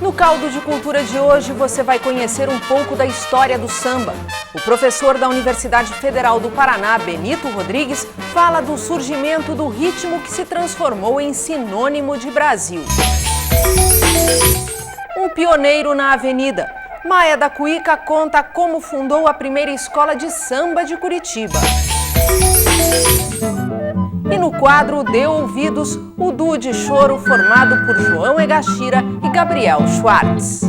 No Caldo de Cultura de hoje, você vai conhecer um pouco da história do samba. O professor da Universidade Federal do Paraná, Benito Rodrigues, fala do surgimento do ritmo que se transformou em sinônimo de Brasil. Um pioneiro na avenida. Maia da Cuíca conta como fundou a primeira escola de samba de Curitiba. E no quadro Dê Ouvidos, o duo de choro formado por João Egashira e Gabriel Schwartz.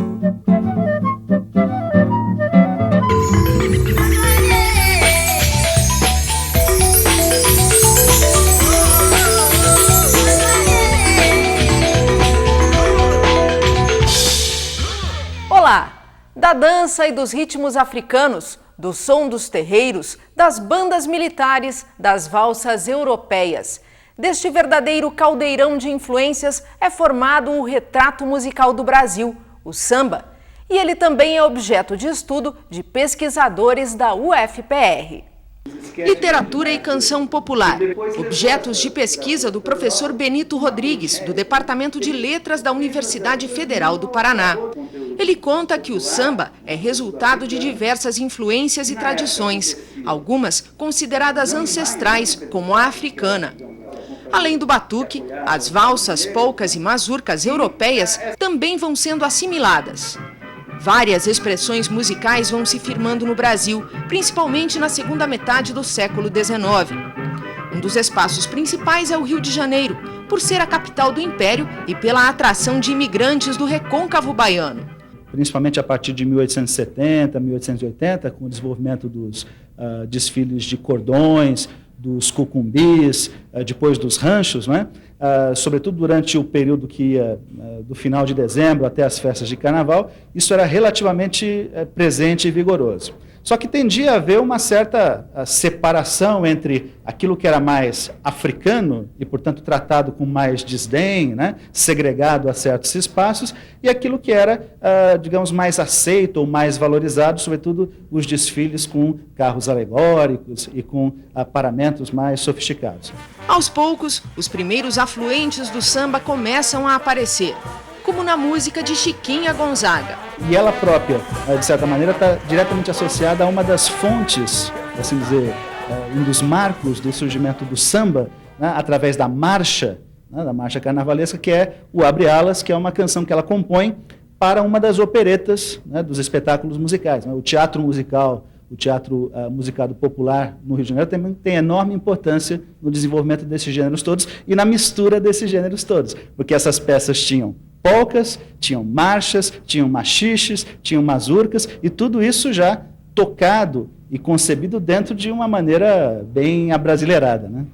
Olá! Da dança e dos ritmos africanos, do som dos terreiros, das bandas militares, das valsas europeias. Deste verdadeiro caldeirão de influências é formado o retrato musical do Brasil, o samba. E ele também é objeto de estudo de pesquisadores da UFPR. Literatura e canção popular, objetos de pesquisa do professor Benito Rodrigues, do Departamento de Letras da Universidade Federal do Paraná. Ele conta que o samba é resultado de diversas influências e tradições, algumas consideradas ancestrais, como a africana. Além do batuque, as valsas, polcas e mazurcas europeias também vão sendo assimiladas. Várias expressões musicais vão se firmando no Brasil, principalmente na segunda metade do século XIX. Um dos espaços principais é o Rio de Janeiro, por ser a capital do Império e pela atração de imigrantes do recôncavo baiano. Principalmente a partir de 1870, 1880, com o desenvolvimento dos desfiles de cordões, dos cucumbis, depois dos ranchos, né? Sobretudo durante o período que ia do final de dezembro até as festas de carnaval, isso era relativamente presente e vigoroso. Só que tendia a haver uma certa separação entre aquilo que era mais africano e, portanto, tratado com mais desdém, né, segregado a certos espaços, e aquilo que era, digamos, mais aceito ou mais valorizado, sobretudo os desfiles com carros alegóricos e com paramentos mais sofisticados. Aos poucos, os primeiros afluentes do samba começam a aparecer, como na música de Chiquinha Gonzaga. E ela própria, de certa maneira, está diretamente associada a uma das fontes, assim dizer, um dos marcos do surgimento do samba, né, através da marcha carnavalesca, que é o Abre Alas, que é uma canção que ela compõe para uma das operetas, né, dos espetáculos musicais. Né? O teatro musical, o teatro musicado popular no Rio de Janeiro também tem enorme importância no desenvolvimento desses gêneros todos e na mistura desses gêneros todos, porque essas peças tinham polcas, tinham marchas, tinham machiches, tinham mazurcas, e tudo isso já tocado e concebido dentro de uma maneira bem abrasileirada, né?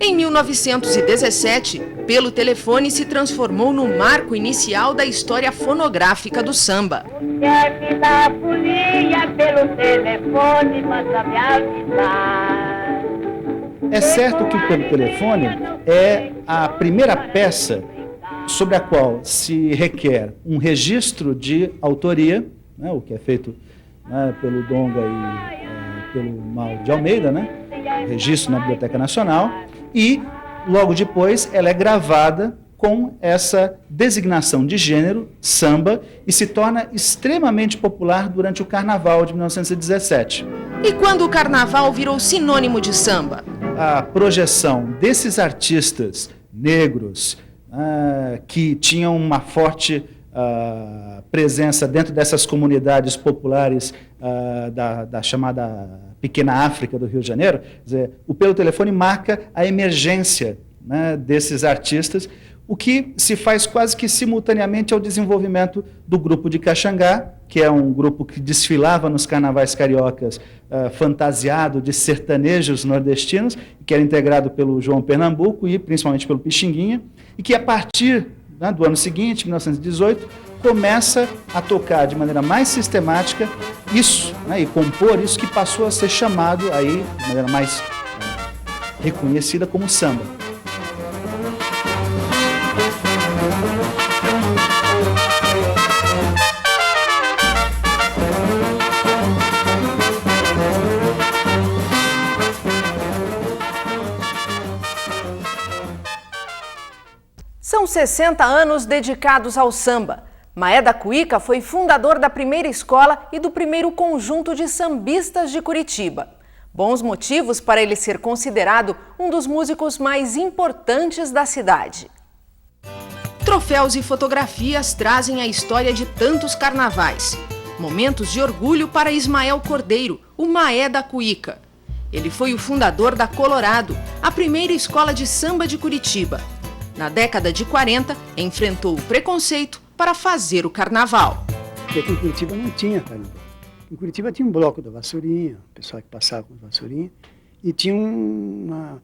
Em 1917, Pelo Telefone se transformou no marco inicial da história fonográfica do samba. É certo que o Pelo Telefone é a primeira peça sobre a qual se requer um registro de autoria, né, o que é feito, né, pelo Donga e pelo Mauro de Almeida, né, registro na Biblioteca Nacional, e logo depois ela é gravada com essa designação de gênero, samba, e se torna extremamente popular durante o Carnaval de 1917. E quando o Carnaval virou sinônimo de samba? A projeção desses artistas negros, que tinham uma forte presença dentro dessas comunidades populares da chamada Pequena África do Rio de Janeiro, quer dizer, o Pelo Telefone marca a emergência, né, desses artistas, o que se faz quase que simultaneamente ao desenvolvimento do grupo de Caxangá, que é um grupo que desfilava nos carnavais cariocas fantasiado de sertanejos nordestinos, que era integrado pelo João Pernambuco e principalmente pelo Pixinguinha, e que a partir, né, do ano seguinte, 1918, começa a tocar de maneira mais sistemática isso, né, e compor isso que passou a ser chamado aí, de maneira mais reconhecida como samba. São 60 anos dedicados ao samba. Maé da Cuíca foi fundador da primeira escola e do primeiro conjunto de sambistas de Curitiba. Bons motivos para ele ser considerado um dos músicos mais importantes da cidade. Troféus e fotografias trazem a história de tantos carnavais. Momentos de orgulho para Ismael Cordeiro, o Maé da Cuíca. Ele foi o fundador da Colorado, a primeira escola de samba de Curitiba. Na década de 40, enfrentou o preconceito para fazer o carnaval. Porque aqui em Curitiba não tinha carnaval. Em Curitiba tinha um bloco da Vassourinha, o pessoal que passava com Vassourinha, e tinha uma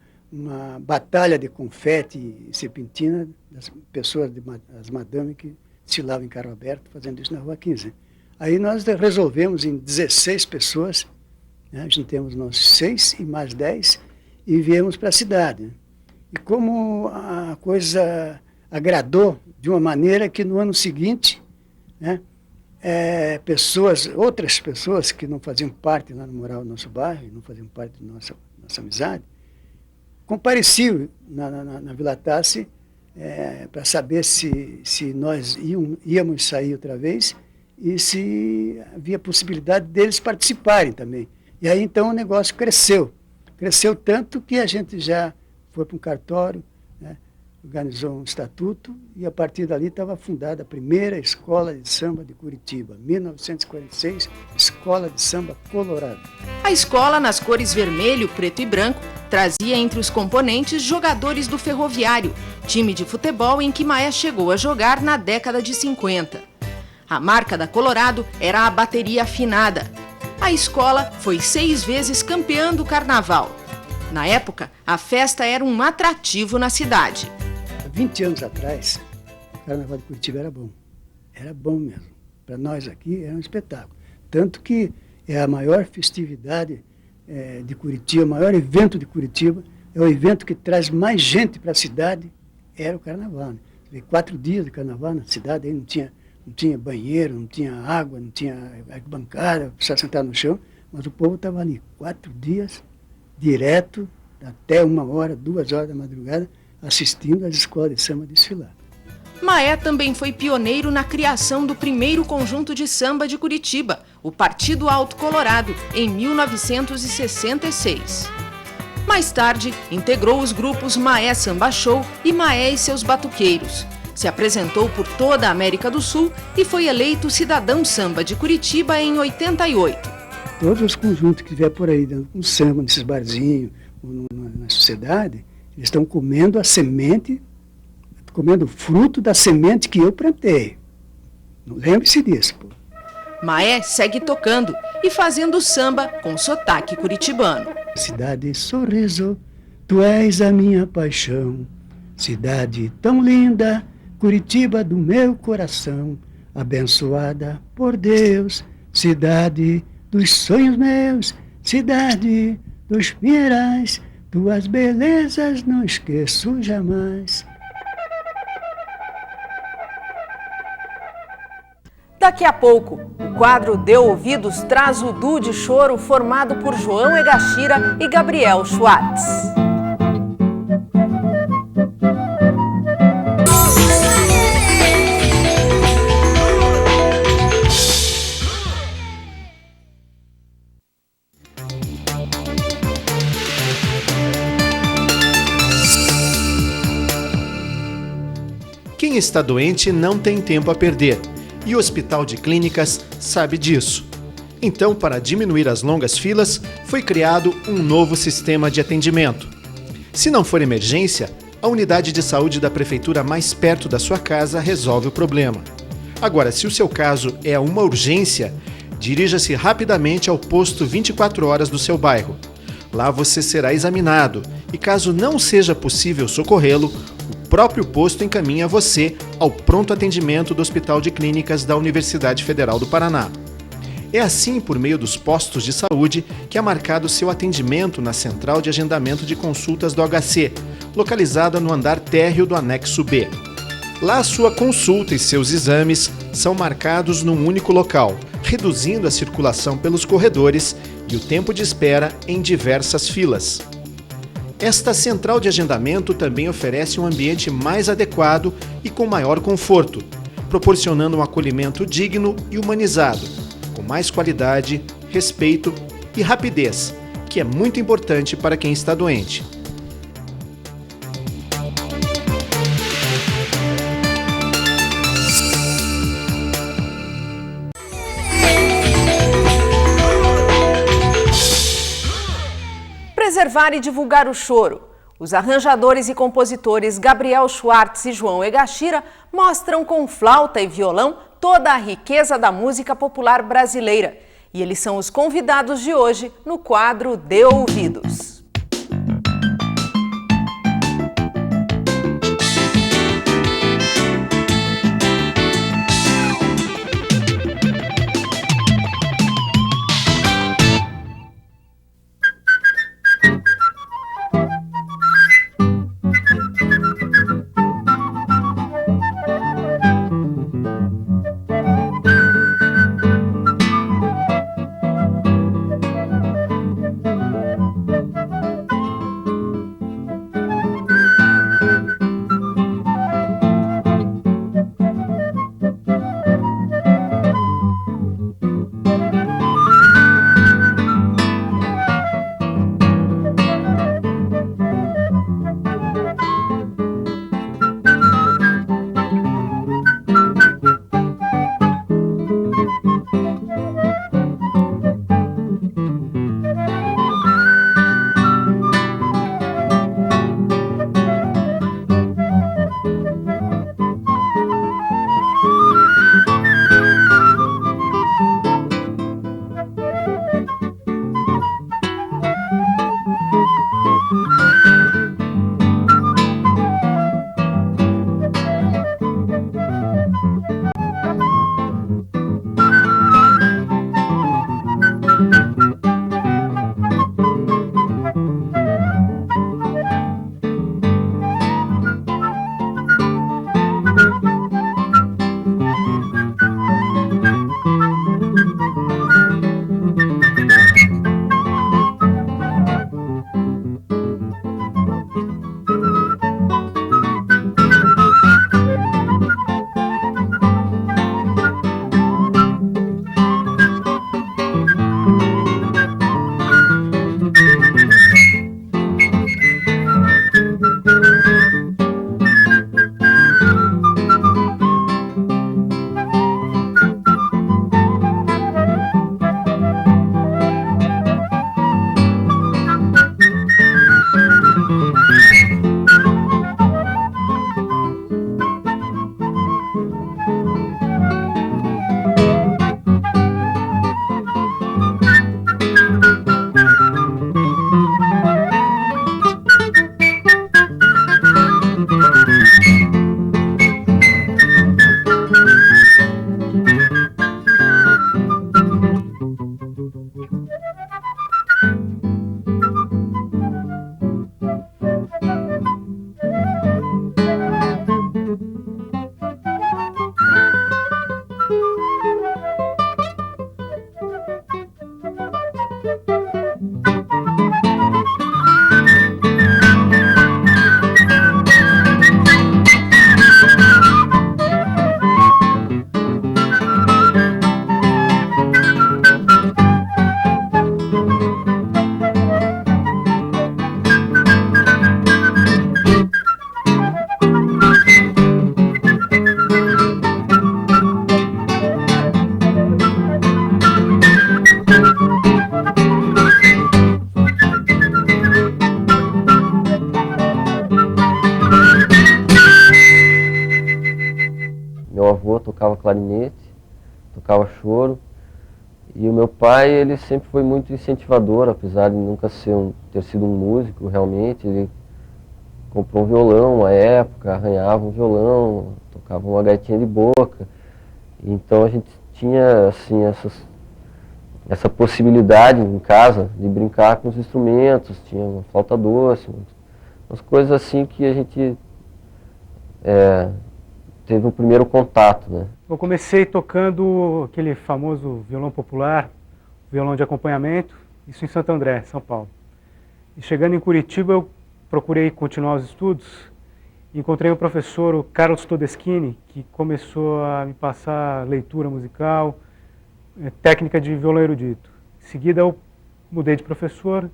batalha de confete e serpentina das pessoas, as madames que desfilavam em carro aberto, fazendo isso na Rua 15. Aí nós resolvemos em 16 pessoas, né, juntamos nós 6 e mais 10 e viemos para a cidade. Né? E como a coisa agradou de uma maneira que no ano seguinte, né, outras pessoas que não faziam parte lá no moral do nosso bairro, não faziam parte da nossa amizade, compareciam na Vila Tassi para saber se nós íamos sair outra vez e se havia possibilidade deles participarem também. E aí então o negócio cresceu. Cresceu tanto que a gente já foi para um cartório, né, organizou um estatuto e a partir dali estava fundada a primeira escola de samba de Curitiba, 1946, Escola de Samba Colorado. A escola, nas cores vermelho, preto e branco, trazia entre os componentes jogadores do Ferroviário, time de futebol em que Maé chegou a jogar na década de 50. A marca da Colorado era a bateria afinada. A escola foi 6 vezes campeã do carnaval. Na época, a festa era um atrativo na cidade. Há 20 anos atrás, o carnaval de Curitiba era bom. Era bom mesmo. Para nós aqui era um espetáculo. Tanto que é a maior festividade de Curitiba, o maior evento de Curitiba, é o evento que traz mais gente para a cidade, era o carnaval. Né? 4 dias de carnaval na cidade, aí não tinha banheiro, não tinha água, não tinha bancada, precisava sentar no chão, mas o povo estava ali 4 dias, direto, até 1 hora, 2 horas da madrugada, assistindo às escolas de samba desfilar. Maé também foi pioneiro na criação do primeiro conjunto de samba de Curitiba, o Partido Alto Colorado, em 1966. Mais tarde, integrou os grupos Maé Samba Show e Maé e seus Batuqueiros. Se apresentou por toda a América do Sul e foi eleito cidadão samba de Curitiba em 88. Todos os conjuntos que tiver por aí dando um samba nesses barzinhos, na sociedade, eles estão comendo a semente, comendo o fruto da semente que eu plantei. Lembre-se disso, pô. Maé segue tocando e fazendo samba com sotaque curitibano. Cidade sorriso, tu és a minha paixão. Cidade tão linda, Curitiba do meu coração. Abençoada por Deus, cidade dos sonhos meus, cidade dos pinheirais. Tuas belezas não esqueço jamais. Daqui a pouco, o quadro Deu Ouvidos traz o duo de choro formado por João Egashira e Gabriel Schwartz. Quem está doente não tem tempo a perder. E o Hospital de Clínicas sabe disso. Então, para diminuir as longas filas, foi criado um novo sistema de atendimento. Se não for emergência, a unidade de saúde da prefeitura mais perto da sua casa resolve o problema. Agora, se o seu caso é uma urgência, dirija-se rapidamente ao posto 24 horas do seu bairro. Lá você será examinado e, caso não seja possível socorrê-lo, o próprio posto encaminha você ao pronto atendimento do Hospital de Clínicas da Universidade Federal do Paraná. É assim, por meio dos postos de saúde, que é marcado seu atendimento na Central de Agendamento de Consultas do HC, localizada no andar térreo do anexo B. Lá, sua consulta e seus exames são marcados num único local, reduzindo a circulação pelos corredores e o tempo de espera em diversas filas. Esta central de agendamento também oferece um ambiente mais adequado e com maior conforto, proporcionando um acolhimento digno e humanizado, com mais qualidade, respeito e rapidez, que é muito importante para quem está doente. Preservar e divulgar o choro. Os arranjadores e compositores Gabriel Schwartz e João Egashira mostram com flauta e violão toda a riqueza da música popular brasileira. E eles são os convidados de hoje no quadro Dê Ouvidos. Meu avô tocava clarinete, tocava choro, e o meu pai, ele sempre foi muito incentivador, apesar de nunca ter sido um músico realmente. Ele comprou um violão uma época, arranhava um violão, tocava uma gaitinha de boca. Então a gente tinha assim essa possibilidade em casa de brincar com os instrumentos, tinha uma flauta doce, umas coisas assim que a gente teve o primeiro contato, né? Eu comecei tocando aquele famoso violão popular, violão de acompanhamento, isso em Santo André, São Paulo. E chegando em Curitiba, eu procurei continuar os estudos Encontrei o professor, o Carlos Todeschini, que começou a me passar leitura musical, técnica de violão erudito. Em seguida eu mudei de professor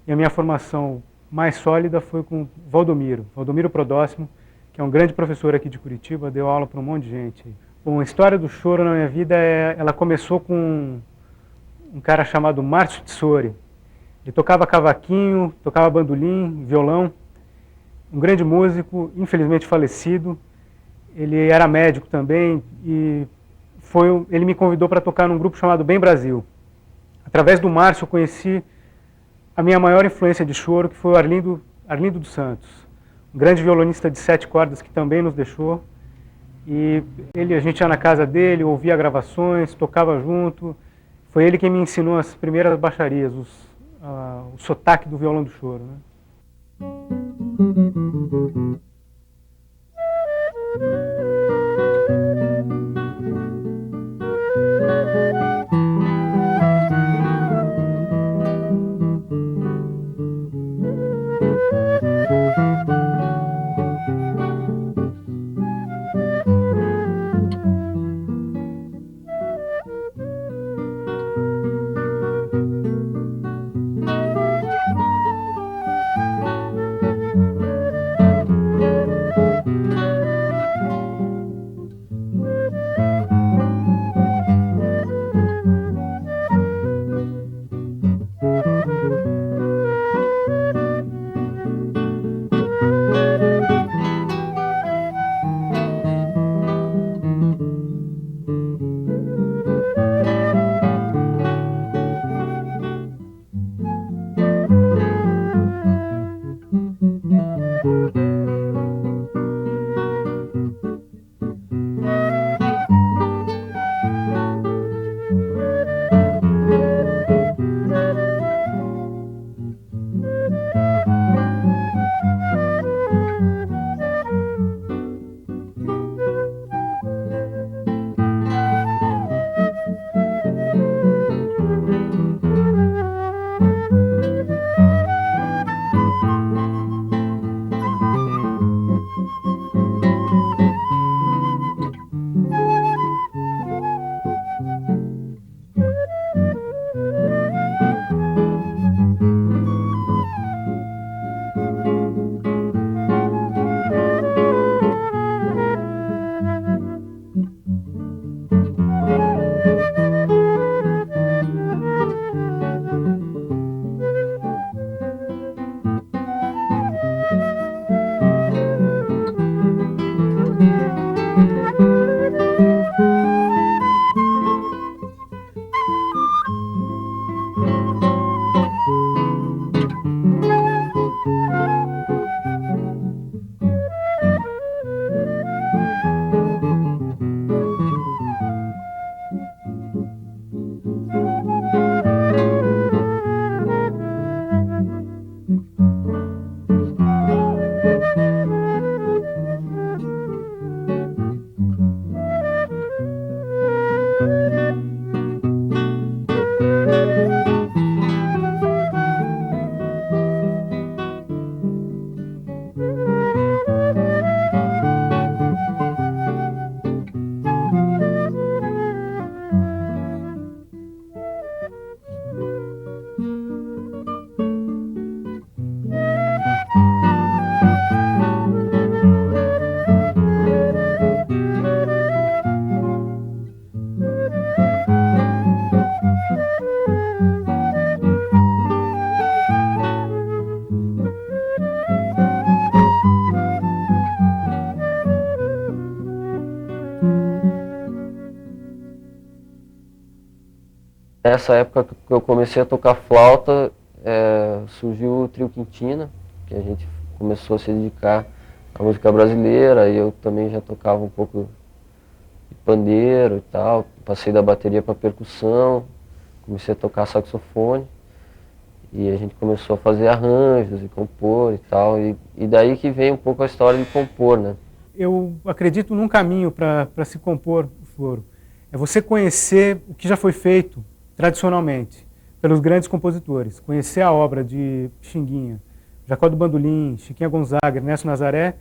e a minha formação mais sólida foi com Valdomiro Prodóximo, que é um grande professor aqui de Curitiba, deu aula para um monte de gente. Bom, a história do choro na minha vida, ela começou com um cara chamado Márcio Tissori. Ele tocava cavaquinho, tocava bandolim, violão, um grande músico, infelizmente falecido. Ele era médico também e ele me convidou para tocar num grupo chamado Bem Brasil. Através do Márcio eu conheci a minha maior influência de choro, que foi o Arlindo dos Santos, um grande violonista de 7 cordas que também nos deixou. E a gente ia na casa dele, ouvia gravações, tocava junto. Foi ele quem me ensinou as primeiras baixarias, o sotaque do violão do choro, né? Nessa época que eu comecei a tocar flauta, surgiu o Trio Quintina, que a gente começou a se dedicar à música brasileira, e eu também já tocava um pouco de pandeiro e tal, passei da bateria para percussão, comecei a tocar saxofone, e a gente começou a fazer arranjos e compor e tal, e daí que vem um pouco a história de compor, né? Eu acredito num caminho para se compor o choro. É você conhecer o que já foi feito tradicionalmente pelos grandes compositores, conhecer a obra de Pixinguinha, Jacó do Bandolim, Chiquinha Gonzaga, Ernesto Nazaré,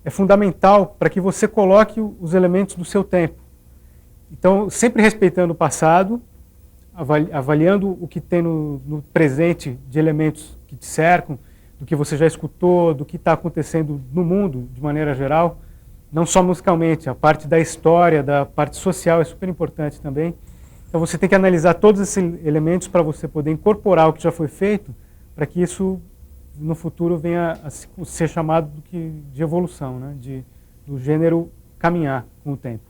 é fundamental para que você coloque os elementos do seu tempo. Então, sempre respeitando o passado, avaliando o que tem no presente de elementos que te cercam, do que você já escutou, do que está acontecendo no mundo de maneira geral, não só musicalmente, a parte da história, da parte social é super importante também. Então você tem que analisar todos esses elementos para você poder incorporar o que já foi feito, para que isso no futuro venha a ser chamado de evolução, né? Do gênero caminhar com o tempo.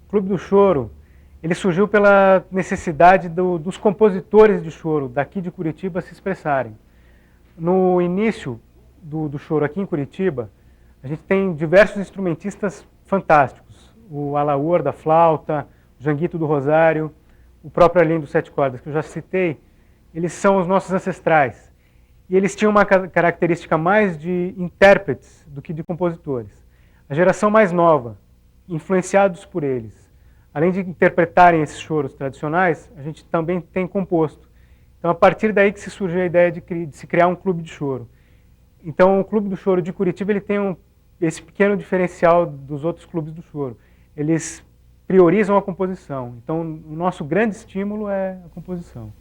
O Clube do Choro, ele surgiu pela necessidade dos compositores de choro daqui de Curitiba se expressarem. No início do choro aqui em Curitiba, a gente tem diversos instrumentistas fantásticos. O Alaor da flauta, o Janguito do Rosário, o próprio Arlindo dos Sete Cordas, que eu já citei, eles são os nossos ancestrais. E eles tinham uma característica mais de intérpretes do que de compositores. A geração mais nova, influenciados por eles, além de interpretarem esses choros tradicionais, a gente também tem composto. Então, a partir daí que se surgiu a ideia de se criar um clube de choro. Então, o Clube do Choro de Curitiba ele tem esse pequeno diferencial dos outros clubes do choro. Eles priorizam a composição. Então, o nosso grande estímulo é a composição.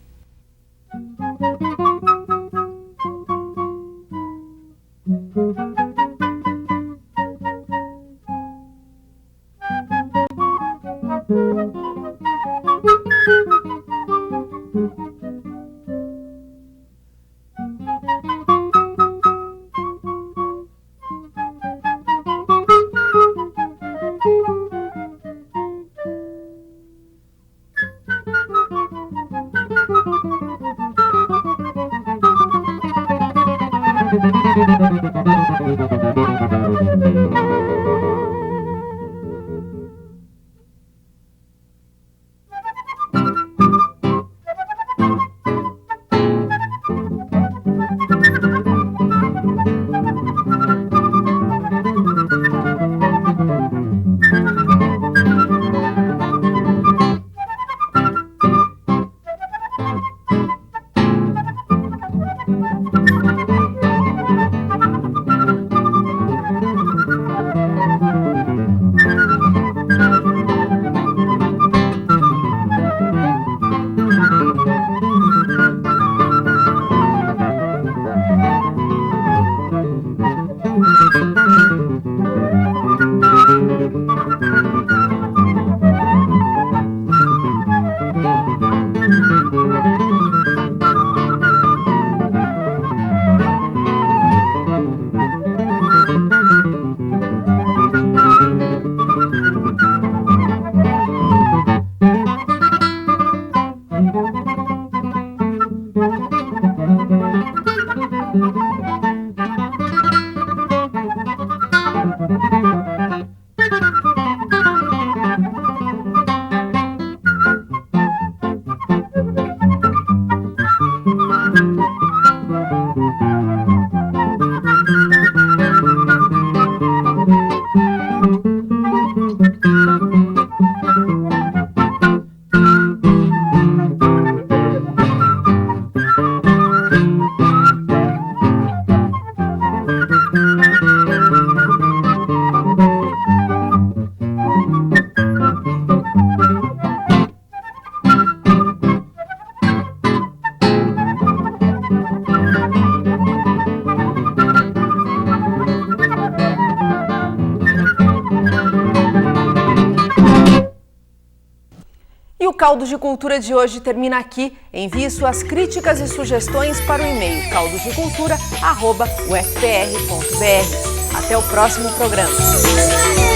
E o Caldo de Cultura de hoje termina aqui. Envie suas críticas e sugestões para o e-mail caldodecultura@ufpr.br. Até o próximo programa.